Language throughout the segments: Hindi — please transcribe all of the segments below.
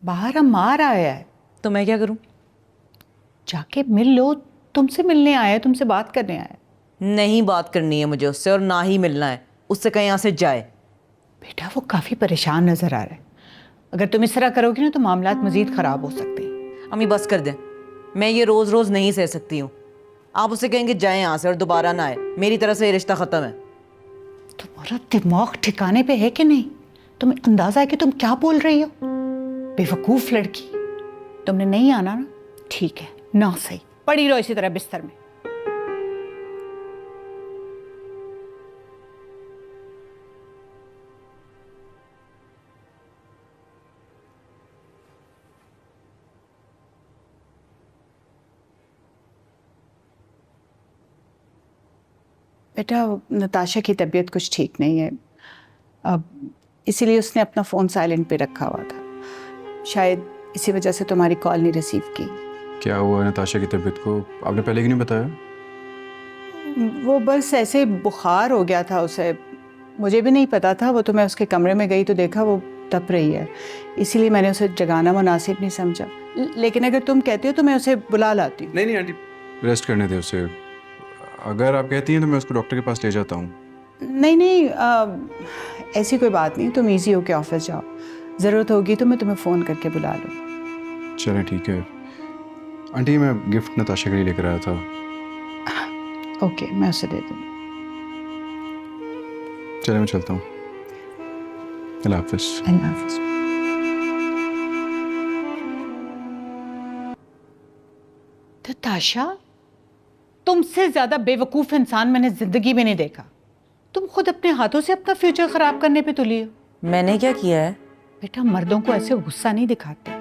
बाहर अम्मार आया है। तो मैं क्या करूं? जाके मिल लो, तुमसे मिलने आया है, तुमसे बात करने आया है। नहीं बात करनी है मुझे उससे, और ना ही मिलना है उससे। कहीं यहाँ से जाए। बेटा वो काफ़ी परेशान नज़र आ रहा है। अगर तुम इस तरह करोगी ना तो मामलात मज़ीद ख़राब हो सकते हैं। अम्मी बस कर दें, मैं ये रोज़ रोज़ नहीं सह सकती हूँ। आप उसे कहेंगे जाए यहाँ से और दोबारा ना आए। मेरी तरफ से ये रिश्ता ख़त्म है। तुम्हारा दिमाग ठिकाने पे है कि नहीं? तुम्हें अंदाज़ा है कि तुम क्या बोल रही हो? बेवकूफ़ लड़की। तुमने नहीं आना ना, ठीक है ना, सही पड़ी रहो इसी तरह बिस्तर में। बेटा नताशा की तबीयत कुछ ठीक नहीं है, अब इसीलिए उसने अपना फ़ोन साइलेंट पे रखा हुआ था। शायद इसी वजह से तुम्हारी कॉल नहीं रिसीव की। क्या हुआ नताशा की तबीयत को? आपने पहले क्यों नहीं बताया? वो बस ऐसे बुखार हो गया था उसे, मुझे भी नहीं पता था। वो तो मैं उसके कमरे में गई तो देखा वो तप रही है, इसीलिए मैंने उसे जगाना मुनासिब नहीं समझा। लेकिन अगर तुम कहते हो तो मैं उसे बुला लाती हूँ। नहीं आंटी, रेस्ट करने दे उसे। अगर आप कहती हैं तो मैं उसको डॉक्टर के पास ले जाता हूँ। नहीं, ऐसी कोई बात नहीं, तुम इजी होके ऑफिस जाओ। ज़रूरत होगी तो मैं तुम्हें फ़ोन करके बुला लूँ। चलें ठीक है आंटी, मैं गिफ्ट नताशा के लिए लेकर आया था। ओके, मैं उसे दे दूँगी। चले मैं चलता हूँ। अल्लाह हाफ़िज़। अल्लाह हाफ़िज़। नताशा, तुमसे ज़्यादा बेवकूफ़ इंसान मैंने ज़िंदगी में नहीं देखा। तुम खुद अपने हाथों से अपना फ्यूचर ख़राब करने पे तुली हो। मैंने क्या किया है? बेटा मर्दों को ऐसे गुस्सा नहीं दिखाते,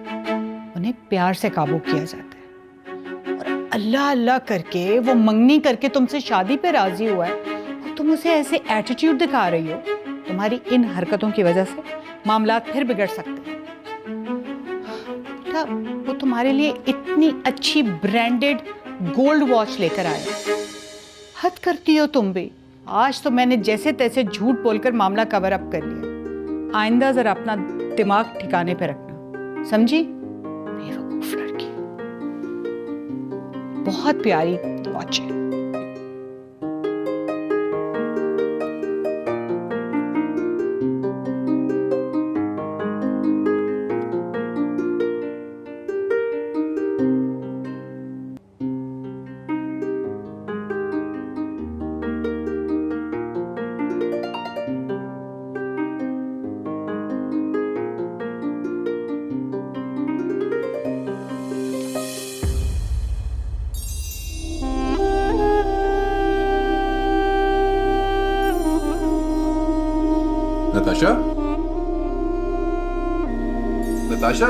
उन्हें प्यार से काबू किया जाता है। और अल्लाह अल्लाह करके वो मंगनी करके तुमसे शादी पे राजी हुआ है और तुम उसे ऐसे एटीट्यूड दिखा रही हो। तुम्हारी इन हरकतों की वजह से मामलात फिर बिगड़ सकते हैं। बेटा वो तुम्हारे लिए इतनी अच्छी ब्रांडेड गोल्ड वॉच लेकर आया, हद करती हो तुम भी। आज तो मैंने जैसे तैसे झूठ बोलकर मामला कवर अप कर लिया। आइंदा जरा अपना दिमाग ठिकाने पे रखना, समझी? बेवकूफ लड़की। बहुत प्यारी वॉच है। नताशा, नताशा,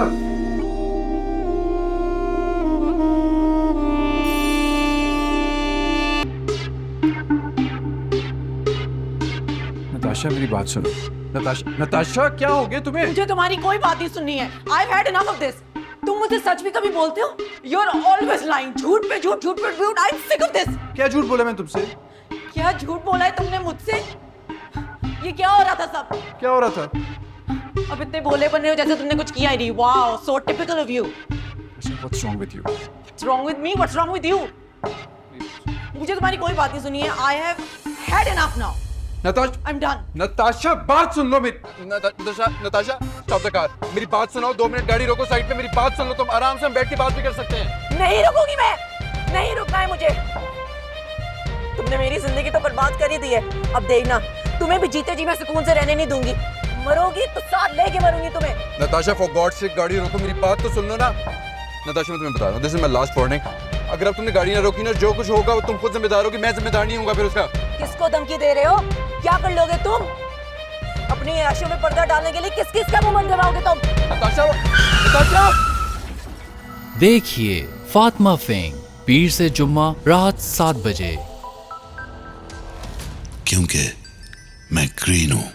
नताशा मेरी बात सुनो। नताशा क्या हो गया तुम्हें? मुझे तुम्हारी कोई बात नहीं सुननी है। I've had enough of this. तुम मुझे सच भी कभी बोलते हो? You're always lying. झूठ पे झूठ, झूठ पे झूठ। I'm sick of this. क्या झूठ बोला मैं तुमसे? क्या झूठ बोला है तुमने मुझसे? ये क्या हो रहा था सब? क्या हो रहा था? अब इतने भोले बन रहे हो जैसे तुमने कुछ किया ही नहीं। Wow, so typical of you. What's wrong with you? What's wrong with me? What's wrong with you? मुझे तुम्हारी कोई बात नहीं सुनी है। I have had enough now. Natasha, I'm done. Natasha बात सुन लो मेरी। Natasha stop the car. मेरी बात सुनो, 2 मिनट गाड़ी रोको साइड पे, मेरी बात सुन लो। तुम आराम से हम बैठ के बात भी कर सकते हैं। नहीं रुकूंगी मैं, नहीं रुकना है मुझे। तुमने मेरी जिंदगी तो बर्बाद कर ही दी है। अब देखना, तुम्हें भी जीते जी मैं सुकून से रहने नहीं दूंगी। मरोगी तो साथ लेके मरूंगी तुम्हें। नताशा फॉर गॉड से गाड़ी रोको, मेरी बात तो सुन लो ना। नताशा मैं तुम्हें बता रहा हूँ, this is my last warning. अगर अब तुमने गाड़ी ना रोकी ना, जो कुछ होगा वो तुम खुद जिम्मेदार होगी, मैं जिम्मेदार नहीं हूँ फिर उसका। किसको धमकी दे रहे हो? क्या कर लोगे तुम? अपनी ऐशों में पर्दा डालने के लिए किस किस का मुंह बंद करवाओगे तुम? नताशा, नताशा। देखिए फातिमा फिंग पीर से जुम्मा रात 7 बजे। क्योंकि मैं ग्रीन हूं।